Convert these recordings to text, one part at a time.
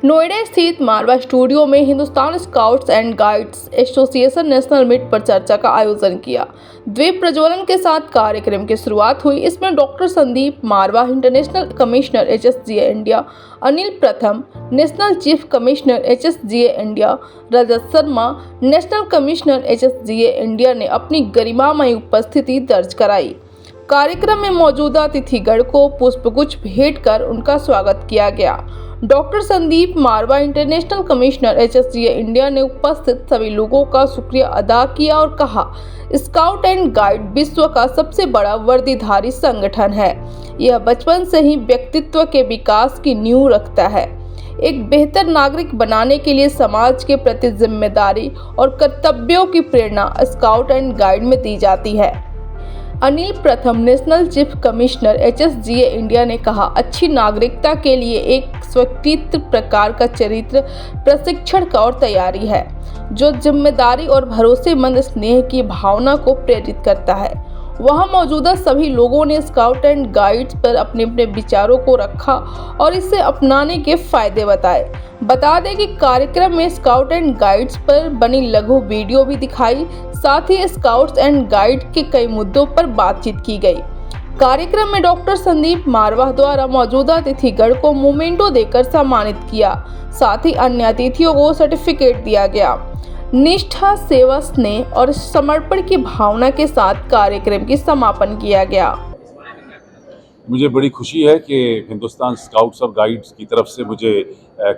नोएडा स्थित मारवा स्टूडियो में Hindustan scouts and guides association national meet पर चर्चा का आयोजन किया। द्वीप प्रज्वलन के साथ कार्यक्रम की शुरुआत हुई। इसमें doctor Sandeep Marwah, international commissioner HSGA India, Anil Pratham, national chief commissioner HSGA India, Rajat Sharma, national commissioner HSGA India ने अपनी गरिमामय उपस्थिति दर्ज कराई। कार्यक्रम में मौजूदा अतिथिगण को पुष्पगुच्छ भेंट कर उनका स्वागत किया गया। Doctor Sandeep Marwah, international commissioner HSGA India ने उपस्थित सभी लोगों का शुक्रिया अदा किया और कहा, स्काउट एंड गाइड विश्व का सबसे बड़ा वर्दीधारी संगठन है। यह बचपन से ही व्यक्तित्व के विकास की नींव रखता है। एक बेहतर नागरिक बनाने के लिए समाज के प्रति जिम्मेदारी और कर्तव्यों की प्रेरणा स्काउट एंड गाइड में दी जाती है। Anil Pratham, national chief commissioner HSGA India ने कहा, अच्छी नागरिकता के लिए एक स्वतंत्र प्रकार का चरित्र प्रशिक्षण का और तैयारी है, जो जिम्मेदारी और भरोसेमंद स्नेह की भावना को प्रेरित करता है। वहां मौजूदा सभी लोगों ने स्काउट एंड गाइड्स पर अपने अपने विचारों को रखा और इसे अपनाने के फायदे बताए। बता दें कि कार्यक्रम में स्काउट एंड गाइड्स पर बनी लघु वीडियो भी दिखाई, साथ ही स्काउट्स एंड गाइड के कई मुद्दों पर बातचीत की गई। कार्यक्रम में डॉक्टर संदीप मारवा द्वारा मौजूदा अतिथिगण को मोमेंटो देकर सम्मानित किया, साथ ही अन्य अतिथियों को सर्टिफिकेट दिया गया। निष्ठा, सेवा, स्नेह और समर्पण की भावना के साथ कार्यक्रम की समापन किया गया। मुझे बड़ी खुशी है कि हिंदुस्तान स्काउट्स और गाइड्स की तरफ से मुझे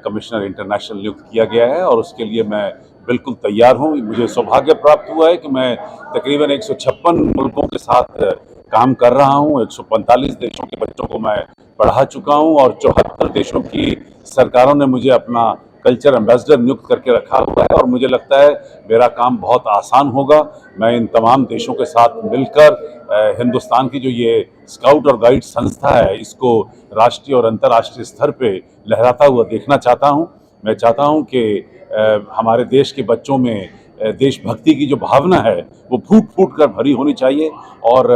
कमिश्नर इंटरनेशनल नियुक्त किया गया है और उसके लिए मैं बिल्कुल तैयार हूँ। मुझे सौभाग्य प्राप्त हुआ है कि मैं तकरीबन 156 मुल्कों के साथ काम कर रहा हूँ। 145 देशों के बच्चों को मैं पढ़ा चुका हूँ और 74 देशों की सरकारों ने मुझे अपना कल्चर एम्बेसडर नियुक्त करके रखा हुआ है और मुझे लगता है मेरा काम बहुत आसान होगा। मैं इन तमाम देशों के साथ मिलकर हिंदुस्तान की जो ये स्काउट और गाइड संस्था है, इसको राष्ट्रीय और अंतर्राष्ट्रीय स्तर पे लहराता हुआ देखना चाहता हूँ। मैं चाहता हूँ कि हमारे देश के बच्चों में देशभक्ति की जो भावना है वो फूट फूट कर भरी होनी चाहिए और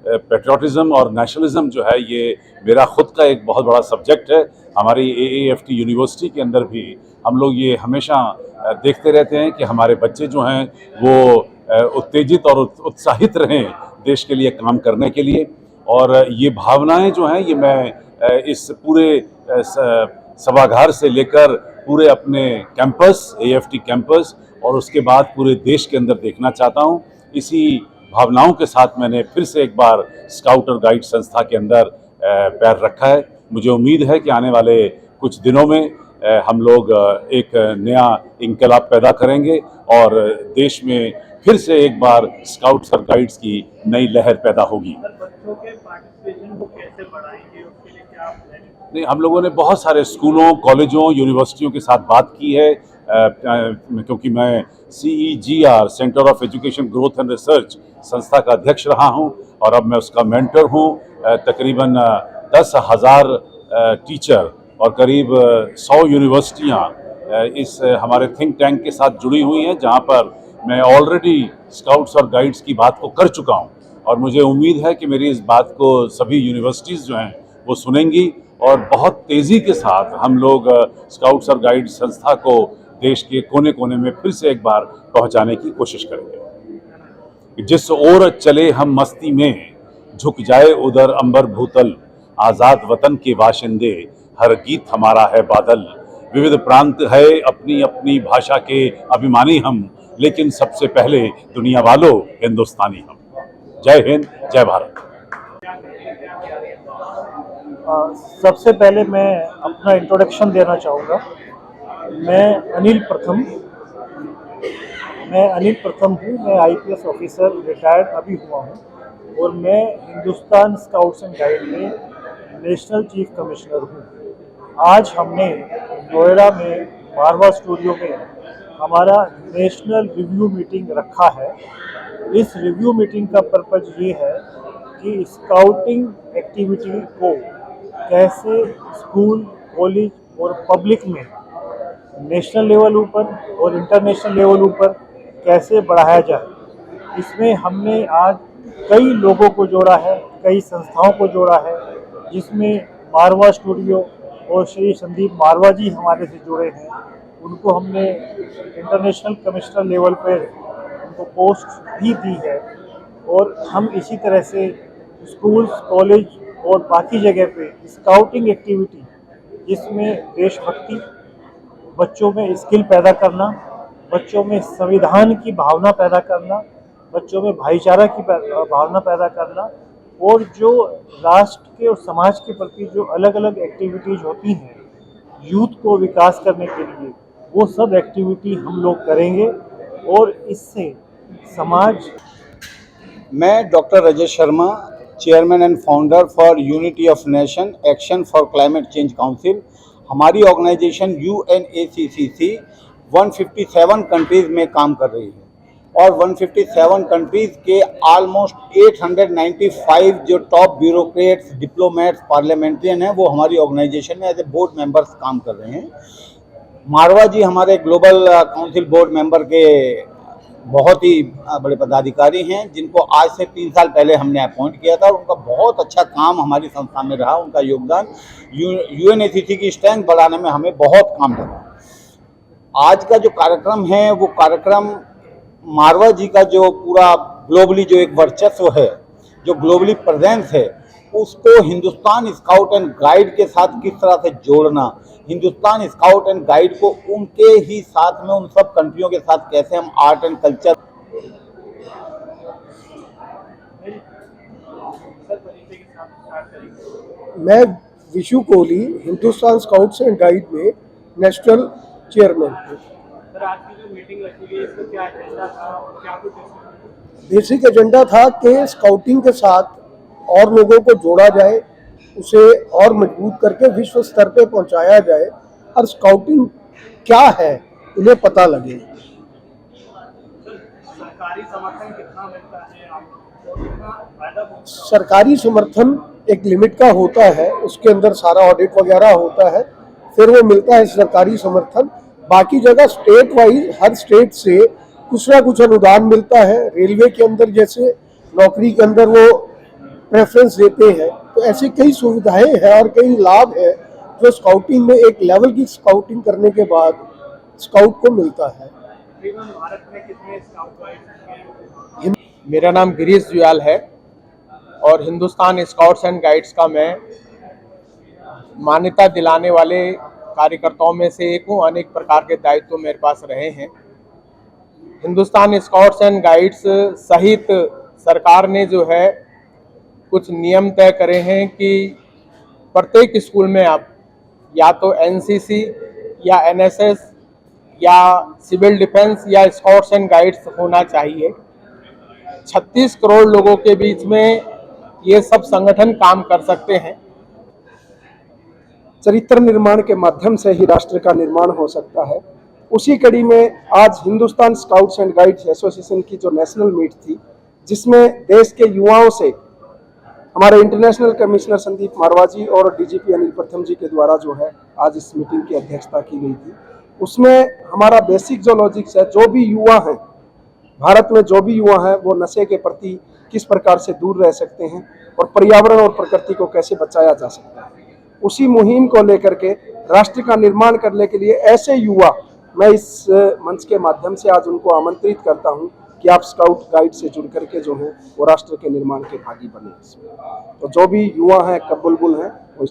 पेट्रियोटिज्म और नेशनलिज्म जो है ये मेरा खुद का एक बहुत बड़ा सब्जेक्ट है। हमारी AAFT यूनिवर्सिटी के अंदर भी हम लोग ये हमेशा देखते रहते हैं कि हमारे बच्चे जो हैं वो उत्तेजित और उत्साहित रहें देश के लिए काम करने के लिए। और ये भावनाएं जो हैं ये मैं इस पूरे सभागार से लेकर पूरे अपने कैंपस, AFT कैंपस और उसके बाद पूरे देश के अंदर देखना चाहता हूँ। इसी भावनाओं के साथ मैंने फिर से एक बार स्काउट और गाइड संस्था के अंदर पैर रखा है। मुझे उम्मीद है कि आने वाले कुछ दिनों में हम लोग एक नया इंकलाब पैदा करेंगे और देश में फिर से एक बार स्काउट्स और गाइड्स की नई लहर पैदा होगी। बच्चों के पार्टिसिपेशन को कैसे बढ़ाएंगे, उसके लिए क्या प्लानिंग? नहीं, हम लोगों ने बहुत सारे स्कूलों, कॉलेजों, यूनिवर्सिटियों के साथ बात की है क्योंकि मैं CEGR centre of education growth and research संस्था का अध्यक्ष रहा हूं और अब मैं उसका मेंटर हूं। तकरीबन 10,000 टीचर और करीब 100 यूनिवर्सिटियां इस हमारे थिंक टैंक के साथ जुड़ी हुई हैं, जहां पर मैं ऑलरेडी स्काउट्स और गाइड्स की बात को कर चुका हूं और मुझे उम्मीद है कि मेरी इस बात को सभी यूनिवर्सिटीज़ जो हैं वो सुनेंगी और बहुत तेज़ी के साथ हम लोग स्काउट्स और गाइड संस्था को देश के कोने कोने में फिर से एक बार पहुंचाने की कोशिश करेंगे। जिस ओर चले हम मस्ती में, झुक जाए उधर अंबर भूतल, आज़ाद वतन के बाशिंदे, हर गीत हमारा है बादल। विविध प्रांत है अपनी अपनी भाषा के अभिमानी हम, लेकिन सबसे पहले दुनिया वालों हिंदुस्तानी हम। जय हिंद, जय भारत। सबसे पहले मैं अपना इंट्रोडक्शन देना चाहूँगा। मैं अनिल प्रथम हूँ। मैं IPS ऑफिसर रिटायर्ड अभी हुआ हूँ और मैं हिंदुस्तान स्काउट्स एंड गाइड में नेशनल चीफ कमिश्नर हूँ। आज हमने नोएडा में मारवा स्टूडियो में हमारा नेशनल रिव्यू मीटिंग रखा है। इस रिव्यू मीटिंग का पर्पज ये है कि स्काउटिंग एक्टिविटी को कैसे स्कूल, कॉलेज और पब्लिक में नेशनल लेवल ऊपर और इंटरनेशनल लेवल ऊपर कैसे बढ़ाया जाए। इसमें हमने आज कई लोगों को जोड़ा है, कई संस्थाओं को जोड़ा है, जिसमें मारवा स्टूडियो, और श्री संदीप मारवा जी हमारे से जुड़े हैं। उनको हमने इंटरनेशनल कमिश्नर लेवल पर उनको पोस्ट भी दी है और हम इसी तरह से स्कूल्स, कॉलेज और बाकी जगह पे स्काउटिंग एक्टिविटी जिसमें देशभक्ति, बच्चों में स्किल पैदा करना, बच्चों में संविधान की भावना पैदा करना, बच्चों में भाईचारा की भावना पैदा करना और जो राष्ट्र के और समाज के प्रति जो अलग अलग एक्टिविटीज़ होती हैं यूथ को विकास करने के लिए, वो सब एक्टिविटी हम लोग करेंगे और इससे समाज। मैं doctor Rajesh Sharma, chairman and founder for unity of nation action for climate change council. हमारी ऑर्गेनाइजेशन UNACCC 157 कंट्रीज़ में काम कर रही है और 157 कंट्रीज़ के ऑलमोस्ट 895 जो टॉप ब्यूरोक्रेट्स, डिप्लोमेट्स, पार्लियामेंट्रियन हैं वो हमारी ऑर्गेनाइजेशन में एज ए बोर्ड मेंबर्स काम कर रहे हैं। मारवा जी हमारे ग्लोबल काउंसिल बोर्ड मेंबर के बहुत ही बड़े पदाधिकारी हैं जिनको आज से 3 साल पहले हमने अपॉइंट किया था। उनका बहुत अच्छा काम हमारी संस्था में रहा, उनका योगदान UNACCC की स्ट्रेंथ बढ़ाने में हमें बहुत काम लगा। आज का जो कार्यक्रम है वो कार्यक्रम मारवा जी का जो पूरा ग्लोबली जो एक वर्चस्व है, जो ग्लोबली प्रेजेंस है, उसको हिंदुस्तान स्काउट एंड गाइड के साथ किस तरह से जोड़ना, हिंदुस्तान स्काउट एंड गाइड को उनके ही साथ में उन सब कंट्रियों के साथ कैसे हम आर्ट एंड कल्चर। मैं Vishu Kohli, Hindustan scouts and guide में नेशनल चेयरमैन हूँ। सर, आज की जो मीटिंग रखी गई इसका क्या एजेंडा था और क्या कुछ? बेसिक एजेंडा था कि स्काउटिंग के साथ और लोगों को जोड़ा जाए, उसे और मजबूत करके विश्व स्तर पे पहुंचाया जाए और स्काउटिंग क्या है उन्हें पता लगे। सरकारी समर्थन कितना मिलता है आपको? कितना फायदा? सरकारी समर्थन एक लिमिट का होता है, उसके अंदर सारा ऑडिट वगैरह होता है, फिर वो मिलता है सरकारी समर्थन। बाकी जगह स्टेट वाइज हर स्टेट से कुछ ना कुछ अनुदान मिलता है। रेलवे के अंदर जैसे नौकरी के अंदर वो प्रेफरेंस देते हैं, तो ऐसी कई सुविधाएं हैं और कई लाभ है जो स्काउटिंग में एक लेवल की स्काउटिंग करने के बाद स्काउट को मिलता है। भारत में कितने स्काउट गाइड? मेरा नाम गिरीश जुयाल है और हिंदुस्तान स्काउट्स एंड गाइड्स का मैं मान्यता दिलाने वाले कार्यकर्ताओं में से एक हूँ। अनेक प्रकार के दायित्व मेरे पास रहे हैं। हिंदुस्तान स्काउट्स एंड गाइड्स सहित सरकार ने जो है कुछ नियम तय करे हैं कि प्रत्येक स्कूल में आप या तो NCC या NSS या सिविल डिफेंस या स्काउट्स एंड गाइड्स होना चाहिए। 36 करोड़ लोगों के बीच में ये सब संगठन काम कर सकते हैं। चरित्र निर्माण के माध्यम से ही राष्ट्र का निर्माण हो सकता है। उसी कड़ी में आज Hindustan scouts and guides association की जो नेशनल मीट थी, जिसमें देश के युवाओं से हमारे इंटरनेशनल कमिश्नर संदीप मारवा जी और DGP अनिल प्रथम जी के द्वारा जो है आज इस मीटिंग की अध्यक्षता की गई थी। उसमें हमारा बेसिक जो लॉजिक्स है, जो भी युवा हैं भारत में, जो भी युवा हैं वो नशे के प्रति किस प्रकार से दूर रह सकते हैं और पर्यावरण और प्रकृति को कैसे बचाया जा सकता है, उसी मुहिम को लेकर के राष्ट्र का निर्माण करने के लिए ऐसे युवा, मैं इस मंच के माध्यम से आज उनको आमंत्रित करता हूं कि आप स्काउट गाइड से जुड़ करके जो है वो राष्ट्र के निर्माण के भागी बने। तो जो भी युवा हैं, बुलबुल हैं, वो